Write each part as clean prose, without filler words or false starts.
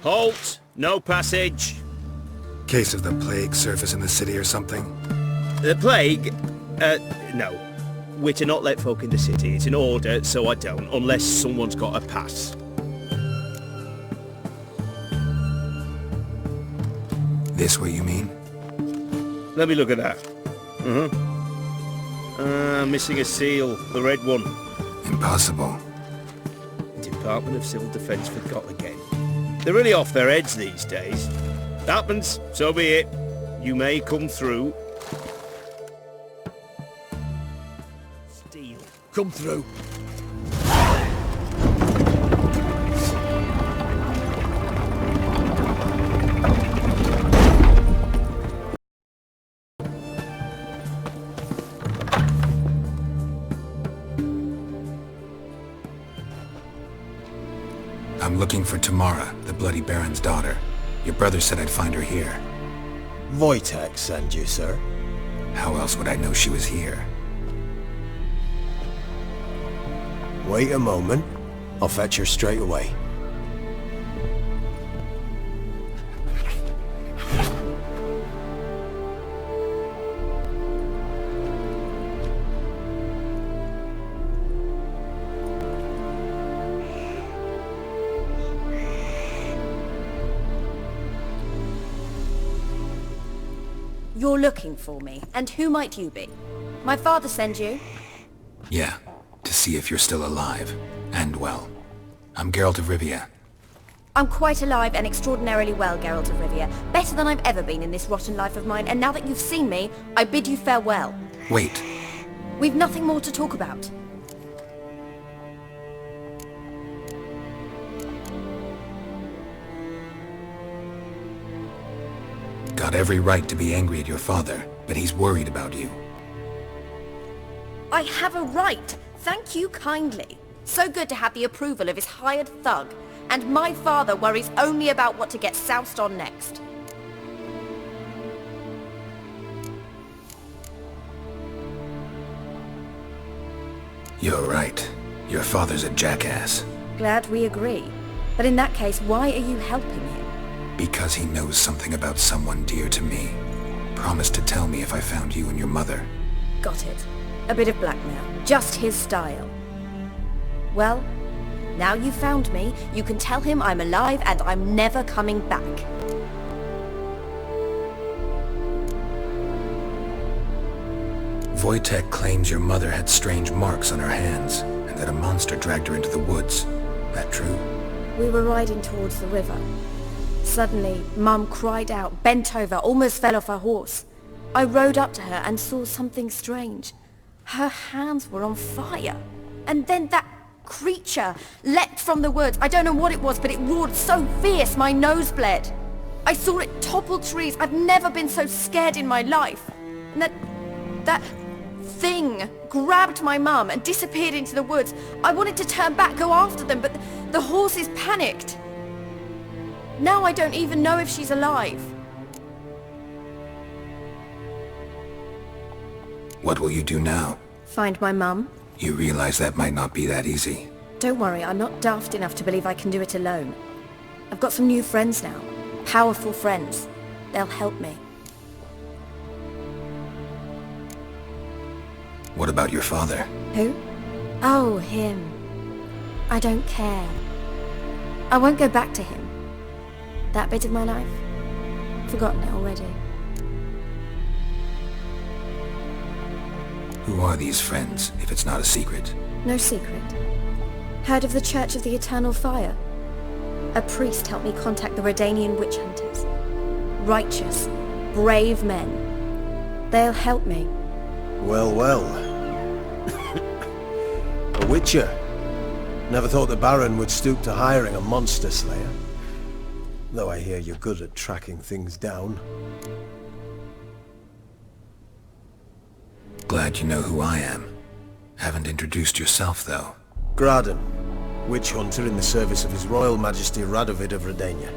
Halt! No passage. Case of the plague surface in the city or something? The plague? No. We're to not let folk in the city. It's an order, so I don't, unless someone's got a pass. This what you mean? Let me look at that. Missing a seal. The red one. Impossible. Department of Civil Defence forgot again. They're really off their heads these days. Happens, so be it. You may come through. Steal. Come through. I'm looking for Tamara, the Bloody Baron's daughter. Your brother said I'd find her here. Wojtek sent you, sir. How else would I know she was here? Wait a moment. I'll fetch her straight away. You're looking for me, and who might you be? My father sent you? Yeah, to see if you're still alive. And well. I'm Geralt of Rivia. I'm quite alive and extraordinarily well, Geralt of Rivia. Better than I've ever been in this rotten life of mine, and now that you've seen me, I bid you farewell. Wait. We've nothing more to talk about. Got every right to be angry at your father, but he's worried about you. I have a right. Thank you kindly. So good to have the approval of his hired thug. And my father worries only about what to get soused on next. You're right. Your father's a jackass. Glad we agree. But in that case, why are you helping him? Because he knows something about someone dear to me. Promised to tell me if I found you and your mother. Got it. A bit of blackmail. Just his style. Well, now you've found me, you can tell him I'm alive and I'm never coming back. Wojtek claims your mother had strange marks on her hands, and that a monster dragged her into the woods. That true? We were riding towards the river. Suddenly, Mum cried out, bent over, almost fell off her horse. I rode up to her and saw something strange. Her hands were on fire. And then that creature leapt from the woods. I don't know what it was, but it roared so fierce my nose bled. I saw it topple trees. I've never been so scared in my life. And that thing grabbed my mum and disappeared into the woods. I wanted to turn back, go after them, but the horses panicked. Now I don't even know if she's alive. What will you do now? Find my mum. You realize that might not be that easy. Don't worry, I'm not daft enough to believe I can do it alone. I've got some new friends now. Powerful friends. They'll help me. What about your father? Who? Oh, him. I don't care. I won't go back to him. That bit of my life? Forgotten it already. Who are these friends, if it's not a secret? No secret. Heard of the Church of the Eternal Fire? A priest helped me contact the Redanian witch hunters. Righteous, brave men. They'll help me. Well, well. A witcher. Never thought the Baron would stoop to hiring a monster slayer. Though I hear you're good at tracking things down. Glad you know who I am. Haven't introduced yourself, though. Graden, witch hunter in the service of His Royal Majesty Radovid of Redania.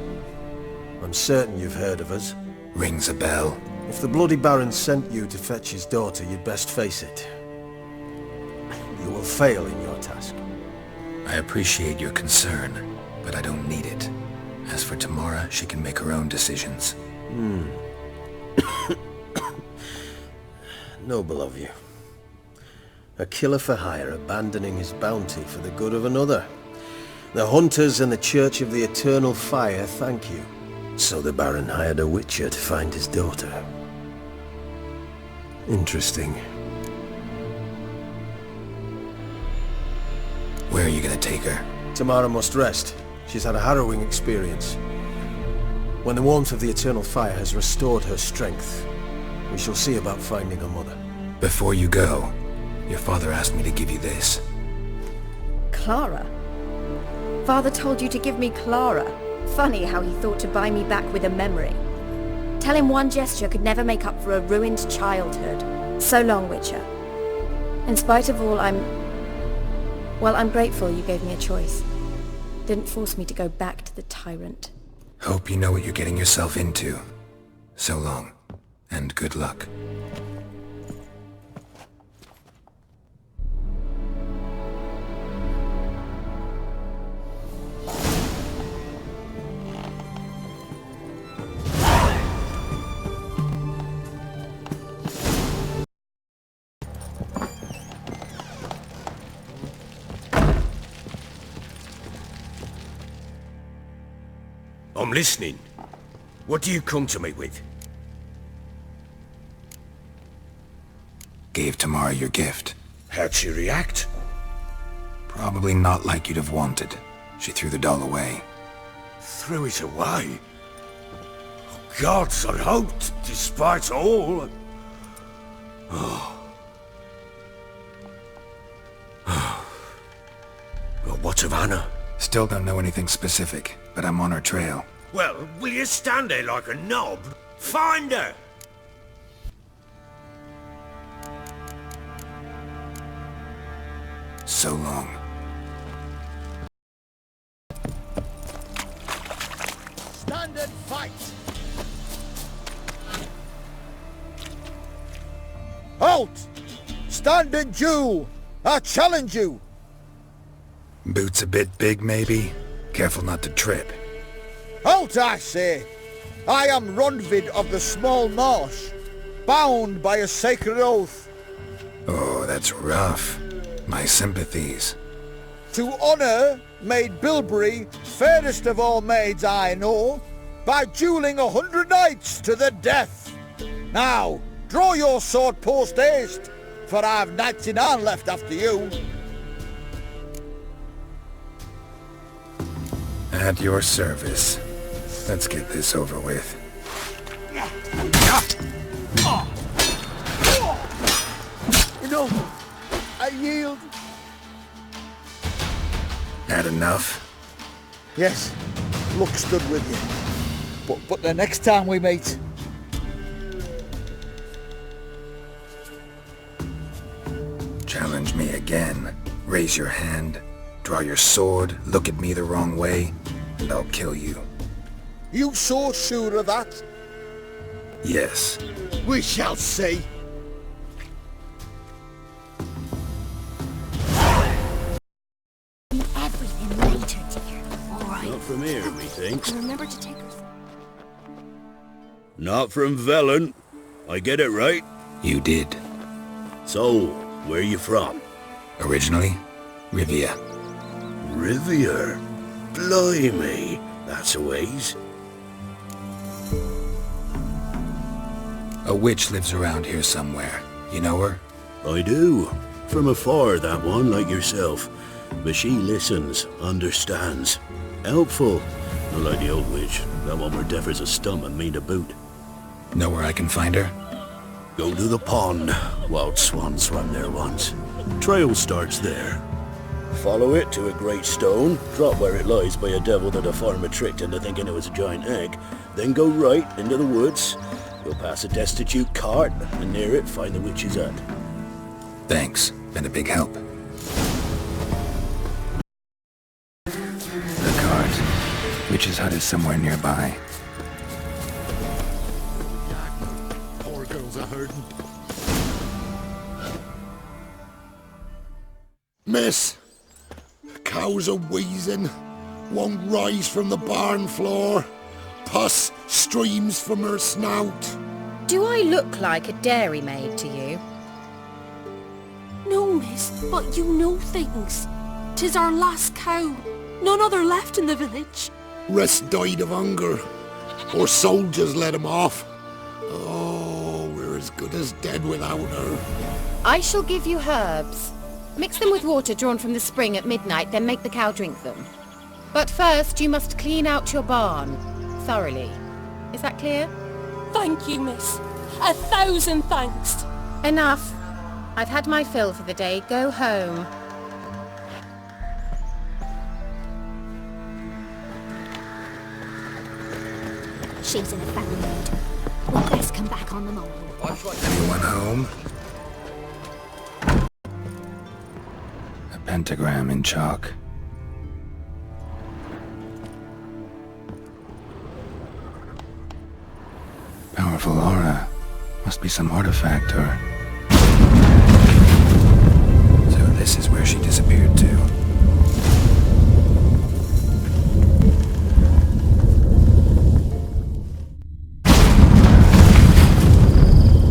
I'm certain you've heard of us. Rings a bell. If the Bloody Baron sent you to fetch his daughter, you'd best face it. You will fail in your task. I appreciate your concern, but I don't need it. As for Tamara, she can make her own decisions. Noble of you. A killer for hire abandoning his bounty for the good of another. The hunters and the Church of the Eternal Fire thank you. So the Baron hired a witcher to find his daughter. Interesting. Where are you gonna take her? Tamara must rest. She's had a harrowing experience. When the warmth of the Eternal Fire has restored her strength, we shall see about finding her mother. Before you go, your father asked me to give you this. Clara? Father told you to give me Clara. Funny how he thought to buy me back with a memory. Tell him one gesture could never make up for a ruined childhood. So long, Witcher. In spite of all, I'm grateful you gave me a choice. Didn't force me to go back to the tyrant. Hope you know what you're getting yourself into. So long, and good luck. I'm listening. What do you come to me with? Gave Tamara your gift. How'd she react? Probably not like you'd have wanted. She threw the doll away. Threw it away? Oh, gods, I hoped, despite all. Well, what of Anna? Still don't know anything specific, but I'm on her trail. Well, will you stand there like a knob? Find her! So long. Stand and fight! Halt! Stand and duel! I challenge you! Boots a bit big, maybe? Careful not to trip. Halt, I say! I am Ronvid of the Small Marsh, bound by a sacred oath. Oh, that's rough. My sympathies. To honour Maid Bilberry, fairest of all maids I know, by duelling 100 knights to the death. Now, draw your sword post-haste, for I've 99 left after you. At your service. Let's get this over with. No, I yield. Had enough? Yes, luck stood with you. But the next time we meet... Challenge me again. Raise your hand. Draw your sword. Look at me the wrong way. And I'll kill you. You so sure of that? Yes. We shall see. Everything later, dear. All right. Not from here, methinks. Remember to take her. Not from Velen. I get it right? You did. So, where you from? Originally, Rivia. Rivia? Blimey, that's a ways. A witch lives around here somewhere. You know her? I do. From afar, that one, like yourself. But she listens, understands. Helpful. Not like the old witch. That one were deaf as a stump and mean to boot. Know where I can find her? Go to the pond. Wild swans swam there once. Trail starts there. Follow it to a great stone, drop where it lies by a devil that a farmer tricked into thinking it was a giant egg, then go right into the woods. You'll pass a destitute cart, and near it find the witch's hut. Thanks. Been a big help. The cart. Witch's hut is somewhere nearby. Poor girls are hurting. Miss, cows are wheezing. won't rise from the barn floor. Pus streams from her snout. Do I look like a dairymaid to you? No, miss, but you know things. 'Tis our last cow. None other left in the village. Rest died of hunger. Or soldiers let him off. Oh, we're as good as dead without her. I shall give you herbs. Mix them with water drawn from the spring at midnight, then make the cow drink them. But first, you must clean out your barn. Thoroughly. Is that clear? Thank you, miss. 1,000 thanks. Enough. I've had my fill for the day. Go home. She's in a foul mood. We'd best come back on the morrow. Anyone home? A pentagram in chalk. Powerful aura. Must be some artifact or... So this is where she disappeared to.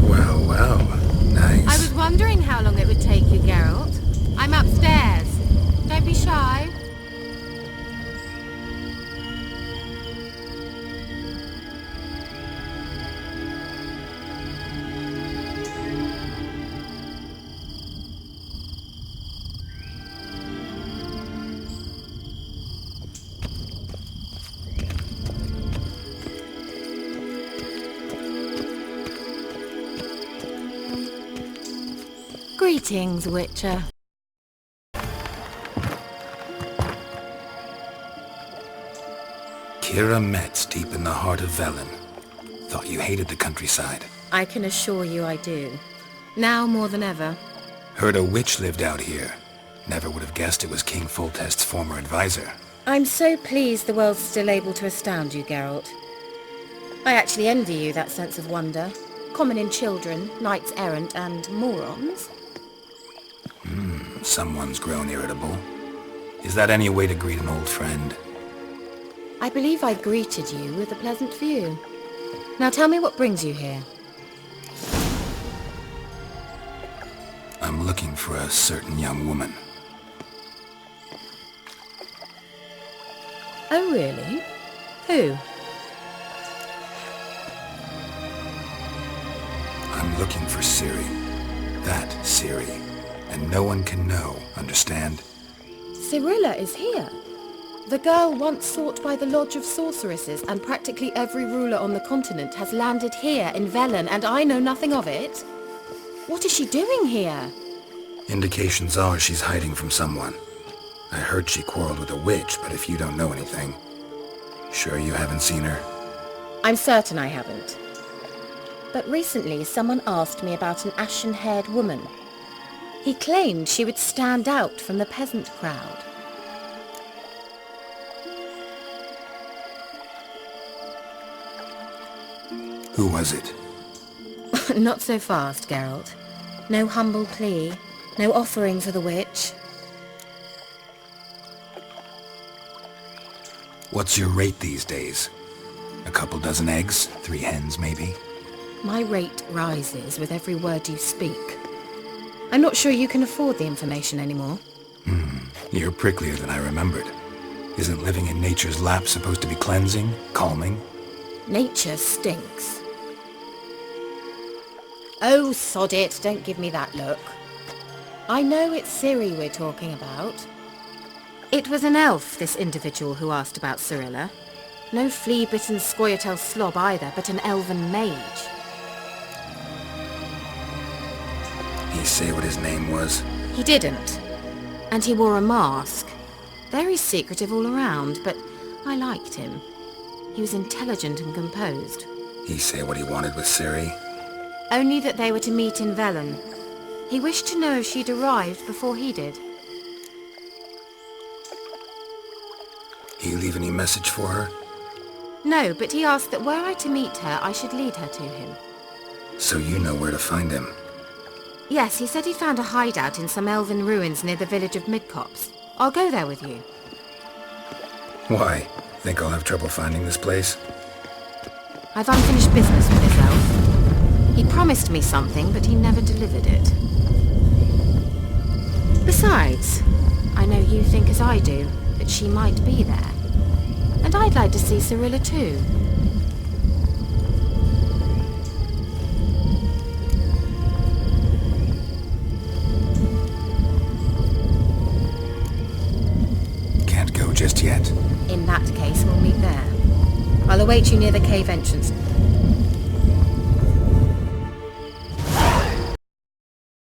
Well, well. Nice. I was wondering how long it would take you, Geralt. I'm upstairs. Don't be shy. Greetings, Witcher. Kira Metz deep in the heart of Velen. Thought you hated the countryside. I can assure you I do. Now more than ever. Heard a witch lived out here. Never would have guessed it was King Foltest's former advisor. I'm so pleased the world's still able to astound you, Geralt. I actually envy you that sense of wonder. Common in children, knights-errant, and morons. Someone's grown irritable. Is that any way to greet an old friend? I believe I greeted you with a pleasant view. Now tell me what brings you here. I'm looking for a certain young woman. Oh, really? Who? I'm looking for Ciri. That Ciri. And no one can know, understand? Cirilla is here. The girl once sought by the Lodge of Sorceresses, and practically every ruler on the continent has landed here in Velen, and I know nothing of it. What is she doing here? Indications are she's hiding from someone. I heard she quarreled with a witch, but if you don't know anything... Sure you haven't seen her? I'm certain I haven't. But recently someone asked me about an ashen-haired woman. He claimed she would stand out from the peasant crowd. Who was it? Not so fast, Geralt. No humble plea, no offering for the witch. What's your rate these days? A couple dozen eggs? 3 hens, maybe? My rate rises with every word you speak. I'm not sure you can afford the information anymore. You're pricklier than I remembered. Isn't living in nature's lap supposed to be cleansing, calming? Nature stinks. Oh, sod it, don't give me that look. I know it's Ciri we're talking about. It was an elf, this individual who asked about Cirilla. No flea-bitten Scoia'tael slob either, but an elven mage. He say what his name was? He didn't. And he wore a mask. Very secretive all around, but I liked him. He was intelligent and composed. He say what he wanted with Ciri? Only that they were to meet in Velen. He wished to know if she'd arrived before he did. He leave any message for her? No, but he asked that were I to meet her, I should lead her to him. So you know where to find him? Yes, he said he'd found a hideout in some elven ruins near the village of Midcopse. I'll go there with you. Why? Think I'll have trouble finding this place? I've unfinished business with this elf. He promised me something, but he never delivered it. Besides, I know you think as I do, that she might be there. And I'd like to see Cyrilla too. Just yet. In that case, we'll meet there. I'll await you near the cave entrance.